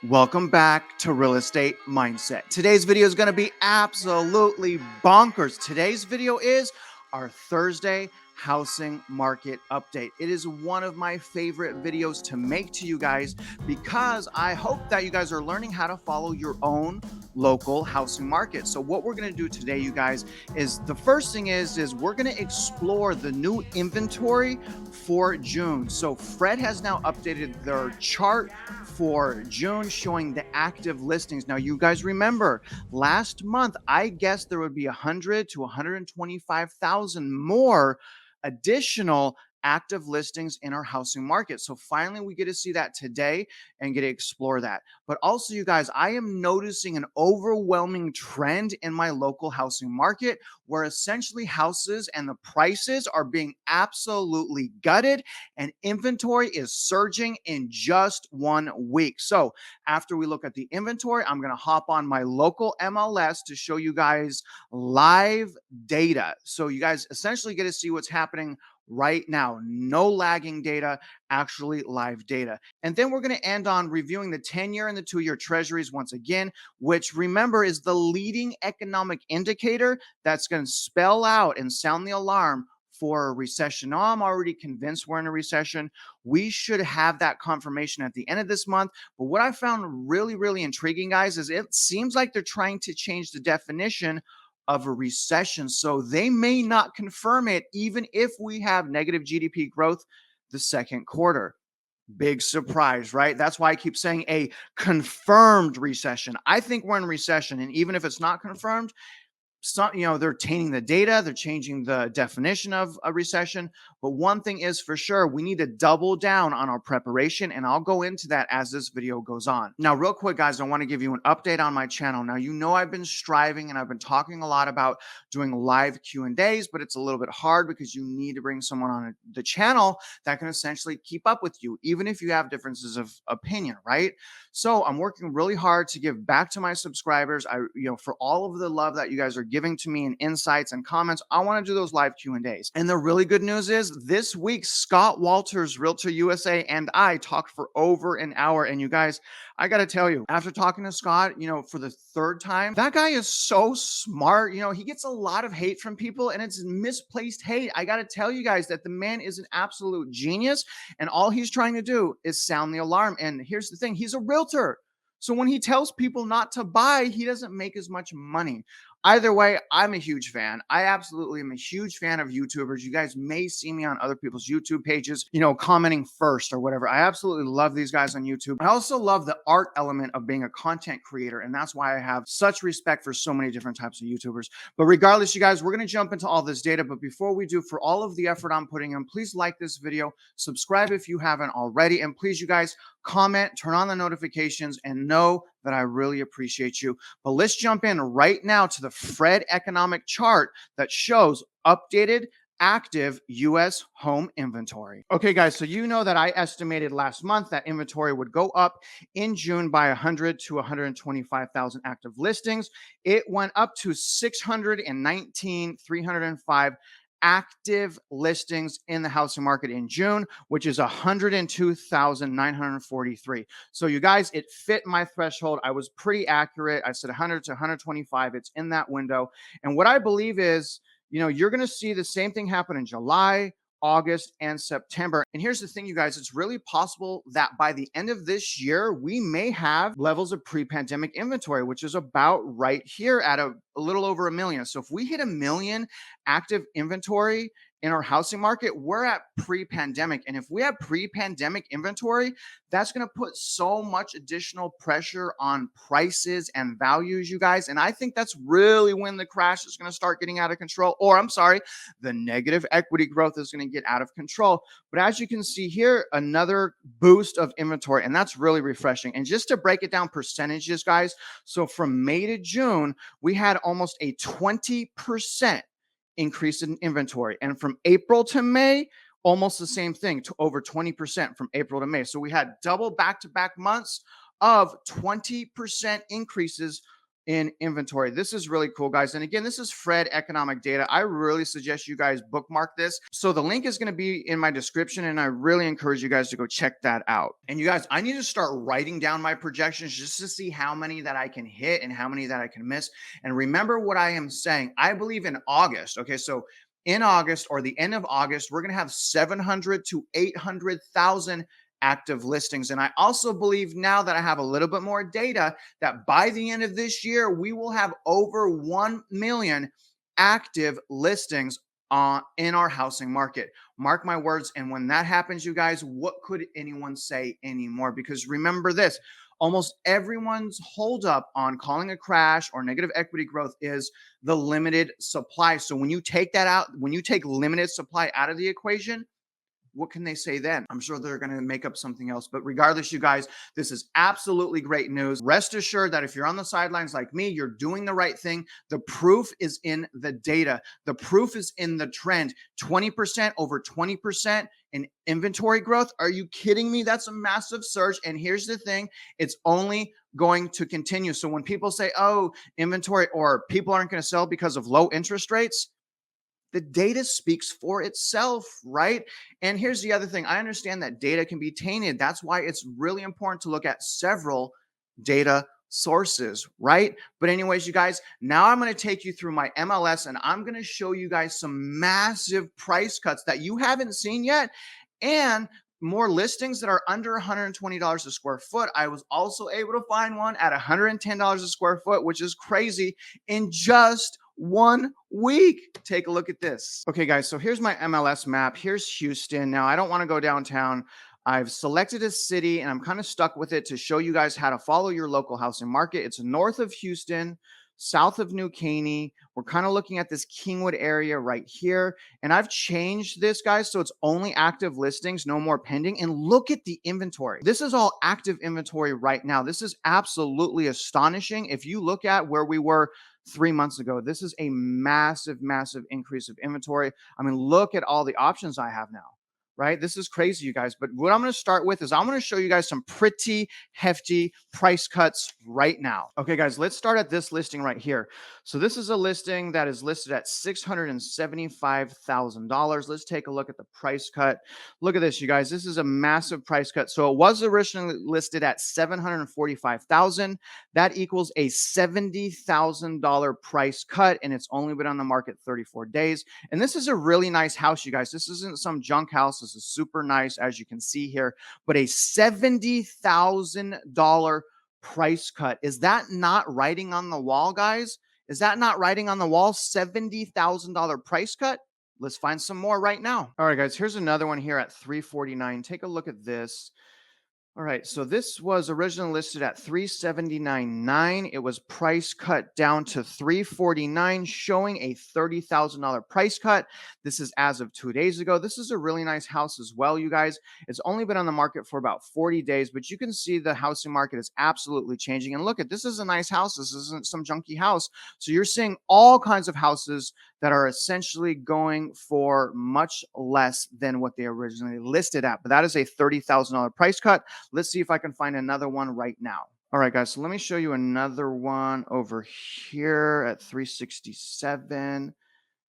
Welcome back to Real Estate Mindset. Today's video is going to be absolutely bonkers. Today's video is our Thursday housing market update. It is one of my favorite videos to make to you guys because I hope that you guys are learning how to follow your own local housing market. So what we're going to do today, you guys, is the first thing is we're going to explore the new inventory for June. So Fred has now updated their chart for June showing the active listings. Now, you guys remember last month, I guessed there would be 100 to 125,000 more additional active listings in our housing market. So finally, we get to see that today and get to explore that. But also, you guys, I am noticing an overwhelming trend in my local housing market where essentially houses and the prices are being absolutely gutted and inventory is surging in just 1 week. So after we look at the inventory, I'm going to hop on my local MLS to show you guys live data. So you guys essentially get to see what's happening right now. No lagging data, actually live data. And then we're going to end on reviewing the 10-year and the 2-year treasuries once again, which remember is the leading economic indicator that's going to spell out and sound the alarm for a recession. Now, I'm already convinced we're in a recession. We should have that confirmation at the end of this month. But what I found really, really intriguing, guys, is it seems like they're trying to change the definition of a recession. So they may not confirm it, even if we have negative GDP growth the second quarter. Big surprise, right? That's why I keep saying a confirmed recession. I think we're in recession. And even if it's not confirmed, they're tainting the data, they're changing the definition of a recession. But one thing is for sure, we need to double down on our preparation, and I'll go into that as this video goes on. Now, real quick, guys, I want to give you an update on my channel. Now, you know I've been striving and I've been talking a lot about doing live Q&As, but it's a little bit hard because you need to bring someone on the channel that can essentially keep up with you, even if you have differences of opinion, right? So I'm working really hard to give back to my subscribers. For all of the love that you guys are giving to me and insights and comments, I want to do those live Q&As. And the really good news is this week, Scott Walters, Realtor USA, and I talked for over an hour. And you guys, I got to tell you, after talking to Scott, for the third time, that guy is so smart. He gets a lot of hate from people and it's misplaced hate. I got to tell you guys that the man is an absolute genius and all he's trying to do is sound the alarm. And here's the thing, he's a realtor. So when he tells people not to buy, he doesn't make as much money. Either way, I'm a huge fan. I absolutely am a huge fan of YouTubers. You guys may see me on other people's YouTube pages, commenting first or whatever. I absolutely love these guys on YouTube. I also love the art element of being a content creator, and that's why I have such respect for so many different types of YouTubers. But regardless, you guys, we're going to jump into all this data. But before we do, for all of the effort I'm putting in, please like this video, subscribe if you haven't already, and please, you guys, comment, turn on the notifications, and know that I really appreciate you. But let's jump in right now to the Fred economic chart that shows updated active U.S. home inventory. Okay, guys, so you know that I estimated last month that inventory would go up in June by 100 to 125,000 active listings. It went up to 619,305 active listings in the housing market in June, which is 102,943. So you guys, it fit my threshold. I was pretty accurate. I said 100 to 125. It's in that window. And what I believe is, you're going to see the same thing happen in July, August, and September. And here's the thing, you guys, it's really possible that by the end of this year, we may have levels of pre-pandemic inventory, which is about right here at a little over 1 million. So if we hit 1 million active inventory in our housing market, we're at pre-pandemic. And if we have pre-pandemic inventory, that's going to put so much additional pressure on prices and values, you guys. And I think that's really when the crash is going to start getting out of control, or I'm sorry, the negative equity growth is going to get out of control. But as you can see here, another boost of inventory, and that's really refreshing. And just to break it down percentages, guys, so from May to June, we had almost a 20% increase in inventory. And from April to May, almost the same thing, to over 20% from April to May. So we had double back-to-back months of 20% increases in inventory. This is really cool, guys. And again, this is Fred economic data. I really suggest you guys bookmark this. So the link is going to be in my description, and I really encourage you guys to go check that out. And you guys, I need to start writing down my projections just to see how many that I can hit and how many that I can miss. And remember what I am saying. I believe in August. Okay, so in August or the end of August, we're going to have 700 to 800,000 active listings. And I also believe, now that I have a little bit more data, that by the end of this year, we will have over 1 million active listings in our housing market. Mark my words. And when that happens, you guys, what could anyone say anymore? Because remember this, almost everyone's holdup on calling a crash or negative equity growth is the limited supply. So when you take that out, when you take limited supply out of the equation, what can they say then? I'm sure they're going to make up something else. But regardless, you guys, this is absolutely great news. Rest assured that if you're on the sidelines like me, you're doing the right thing. The proof is in the data. The proof is in the trend. 20% over 20% in inventory growth. Are you kidding me? That's a massive surge. And here's the thing, it's only going to continue. So when people say, oh, inventory or people aren't going to sell because of low interest rates, the data speaks for itself, right? And here's the other thing. I understand that data can be tainted. That's why it's really important to look at several data sources, right? But anyways, you guys, now I'm going to take you through my MLS, and I'm going to show you guys some massive price cuts that you haven't seen yet, and more listings that are under $120 a square foot. I was also able to find one at $110 a square foot, which is crazy, in just 1 week. Take a look at this. Okay, guys, so here's my MLS map. Here's Houston. Now, I don't want to go downtown. I've selected a city, and I'm kind of stuck with it to show you guys how to follow your local housing market. It's north of Houston, south of New Caney. We're kind of looking at this Kingwood area right here. And I've changed this, guys, so it's only active listings, no more pending. And look at the inventory. This is all active inventory right now. This is absolutely astonishing. If you look at where we were 3 months ago, this is a massive, massive increase of inventory. I mean, look at all the options I have now. Right? This is crazy, you guys. But what I'm going to start with is I'm going to show you guys some pretty hefty price cuts right now. Okay, guys, let's start at this listing right here. So this is a listing that is listed at $675,000. Let's take a look at the price cut. Look at this, you guys. This is a massive price cut. So it was originally listed at $745,000. That equals a $70,000 price cut, and it's only been on the market 34 days. And this is a really nice house, you guys. This isn't some junk house. This is super nice, as you can see here, but a $70,000 price cut. Is that not writing on the wall, guys? Is that not writing on the wall? $70,000 price cut? Let's find some more right now. All right, guys, here's another one here at $349. Take a look at this. All right, so this was originally listed at $379,900. It was price cut down to $349,000, showing a $30,000 price cut. This is as of 2 days ago. This is a really nice house as well, you guys. It's only been on the market for about 40 days, but you can see the housing market is absolutely changing. And look at this, is a nice house. This isn't some junky house. So you're seeing all kinds of houses that are essentially going for much less than what they originally listed at. But that is a $30,000 price cut. Let's see if I can find another one right now. All right, guys, so let me show you another one over here at 367.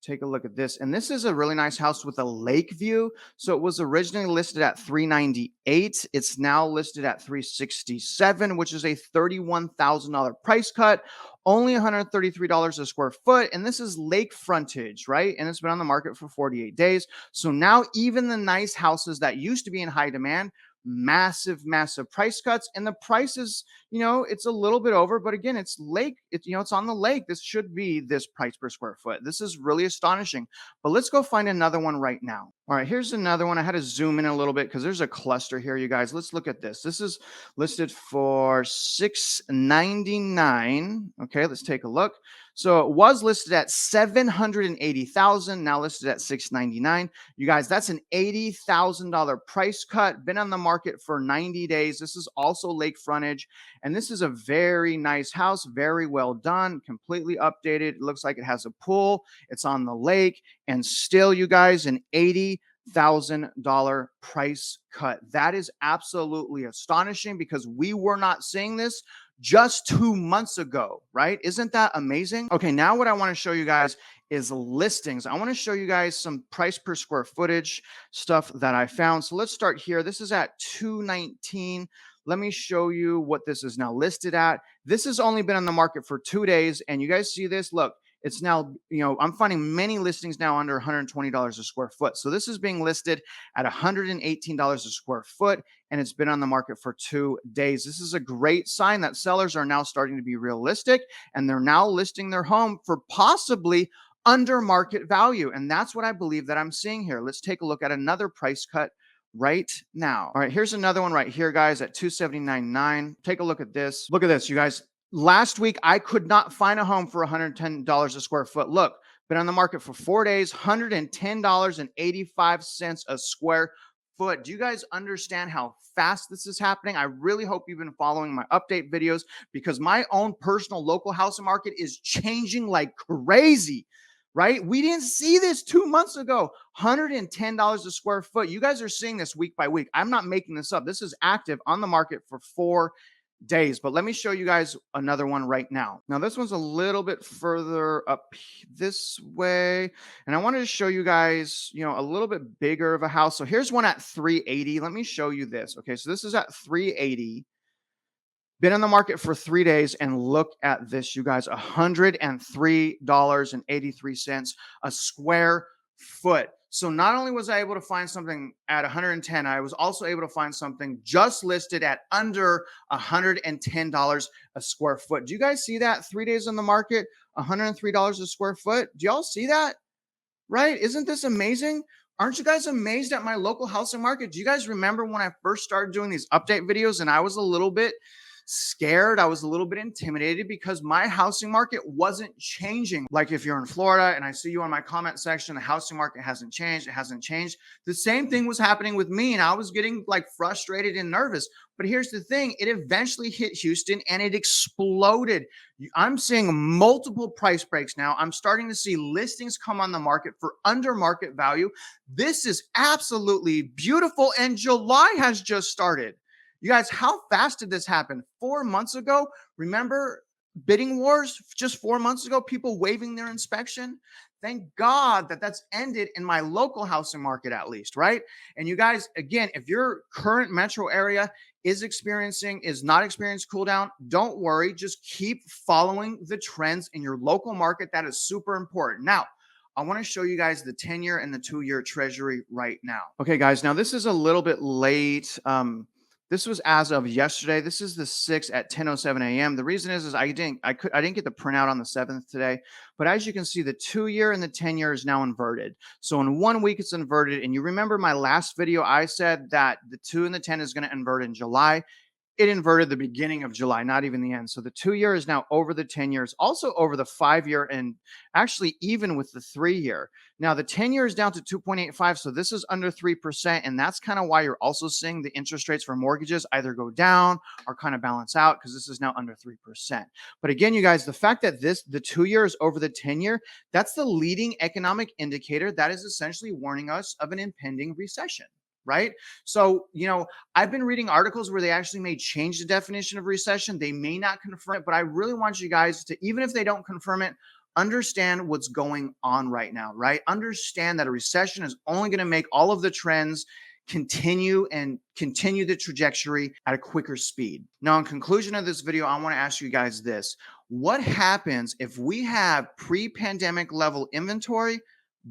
Take a look at this. And this is a really nice house with a lake view. So it was originally listed at $398. It's now listed at $367, which is a $31,000 price cut, only $133 a square foot. And this is lake frontage, right? And it's been on the market for 48 days. So now even the nice houses that used to be in high demand, massive, massive price cuts. And the price is, it's a little bit over, but again, it's lake, it's on the lake. This should be this price per square foot. This is really astonishing, but let's go find another one right now. All right, here's another one. I had to zoom in a little bit because there's a cluster here, you guys. Let's look at this. This is listed for $699. Okay, let's take a look. So it was listed at $780,000, now listed at $699. You guys, that's an $80,000 price cut. Been on the market for 90 days. This is also lake frontage, and this is a very nice house, very well done, completely updated. It looks like it has a pool. It's on the lake, and still, you guys, an $80,000 price cut. That is absolutely astonishing because we were not seeing this just 2 months ago, right? Isn't that amazing? Okay, now what I want to show you guys is listings. I want to show you guys some price per square footage stuff that I found. So let's start here. This is at 219. Let me show you what this is now listed at. This has only been on the market for 2 days. And you guys see this? Look, it's now, I'm finding many listings now under $120 a square foot. So this is being listed at $118 a square foot, and it's been on the market for 2 days. This is a great sign that sellers are now starting to be realistic, and they're now listing their home for possibly under market value. And that's what I believe that I'm seeing here. Let's take a look at another price cut right now. All right, here's another one right here, guys, at 279.9. Take a look at this. Look at this, you guys. Last week, I could not find a home for $110 a square foot. Look, been on the market for 4 days, $110.85 a square foot. Do you guys understand how fast this is happening? I really hope you've been following my update videos, because my own personal local housing market is changing like crazy. Right? We didn't see this 2 months ago. $110 a square foot. You guys are seeing this week by week. I'm not making this up. This is active on the market for 4 days. But let me show you guys another one right now. Now, this one's a little bit further up this way. And I wanted to show you guys, a little bit bigger of a house. So here's one at 380. Let me show you this. Okay, so this is at 380. Been on the market for 3 days, and look at this, you guys, $103.83 a square foot. So not only was I able to find something at 110, I was also able to find something just listed at under $110 a square foot. Do you guys see that? 3 days on the market, $103 a square foot. Do y'all see that? Right? Isn't this amazing? Aren't you guys amazed at my local housing market? Do you guys remember when I first started doing these update videos and I was a little bit scared? I was a little bit intimidated because my housing market wasn't changing. Like if you're in Florida and I see you on my comment section, the housing market hasn't changed. It hasn't changed. The same thing was happening with me, and I was getting like frustrated and nervous. But here's the thing. It eventually hit Houston and it exploded. I'm seeing multiple price breaks now. I'm starting to see listings come on the market for under market value. This is absolutely beautiful. And July has just started. You guys, how fast did this happen? 4 months ago, remember bidding wars just 4 months ago, people waiving their inspection? Thank God that that's ended in my local housing market, at least, right? And you guys, again, if your current metro area is not experiencing cool down, don't worry. Just keep following the trends in your local market. That is super important. Now, I want to show you guys the 10-year and the 2-year treasury right now. Okay, guys, now this is a little bit late. This was as of yesterday. This is the 6th at 10:07 a.m. The reason is I didn't get the printout on the 7th today. But as you can see, the 2-year and the 10-year is now inverted. So in 1 week, it's inverted. And you remember my last video, I said that the 2 and the 10 is going to invert in July. It inverted the beginning of July, not even the end. So the 2-year is now over the 10 years, also over the 5-year, and actually even with the 3-year. Now the 10-year is down to 2.85. So this is under 3%. And that's kind of why you're also seeing the interest rates for mortgages either go down or kind of balance out, because this is now under 3%. But again, you guys, the fact that the 2-year is over the 10-year, that's the leading economic indicator that is essentially warning us of an impending recession. Right? So, I've been reading articles where they actually may change the definition of recession. They may not confirm it, but I really want you guys to, even if they don't confirm it, understand what's going on right now, right? Understand that a recession is only going to make all of the trends continue the trajectory at a quicker speed. Now, in conclusion of this video, I want to ask you guys this. What happens if we have pre-pandemic level inventory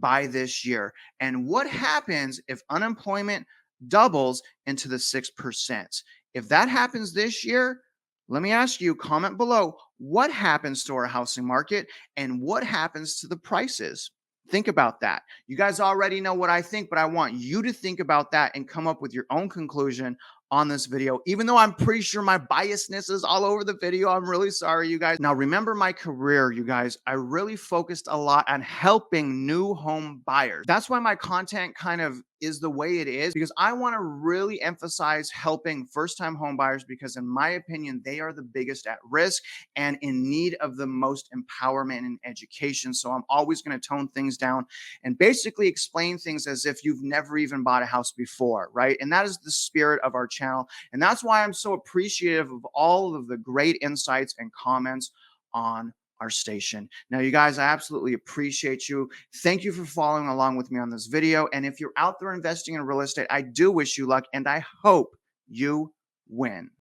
by this year? And what happens if unemployment doubles into the 6%? If that happens this year, let me ask you, comment below, what happens to our housing market and what happens to the prices? Think about that. You guys already know what I think, but I want you to think about that and come up with your own conclusion on this video. Even though I'm pretty sure my biasness is all over the video, I'm really sorry, you guys. Now, remember my career, you guys. I really focused a lot on helping new home buyers. That's why my content kind of is the way it is because I want to really emphasize helping first-time home buyers because in my opinion, they are the biggest at risk and in need of the most empowerment and education. So I'm always going to tone things down and basically explain things as if you've never even bought a house before, right? And that is the spirit of our channel. And that's why I'm so appreciative of all of the great insights and comments on our station. Now, you guys, I absolutely appreciate you. Thank you for following along with me on this video. And if you're out there investing in real estate, I do wish you luck and I hope you win.